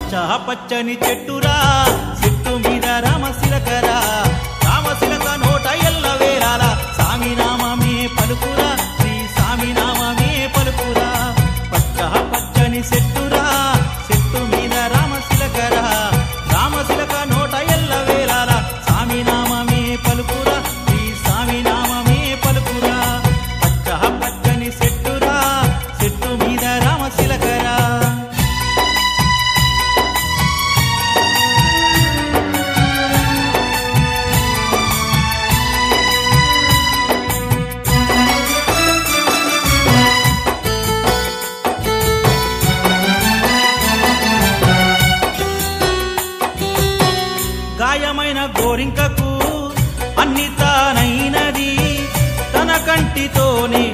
పచ్చని చెట్టురా చెట్టు మీద రామశిలకరా రామశిలక నోట ఎల్ల వేరాల సామి నామమే పలుకురా శ్రీ సామి నామమే పలుకురా పచ్చని చెట్టురా చెట్టు మీద రామశిలకరా రామశిలక నోట ఎల్ల వేరాల సామి నామమే పలుకురా శ్రీ సామి నామమే పలుకురా పచ్చని చెట్టురా చెట్టు మీద రామశిలకరా గాయమైన గోరింకకు అన్ని తానైనది తన కంటితోనే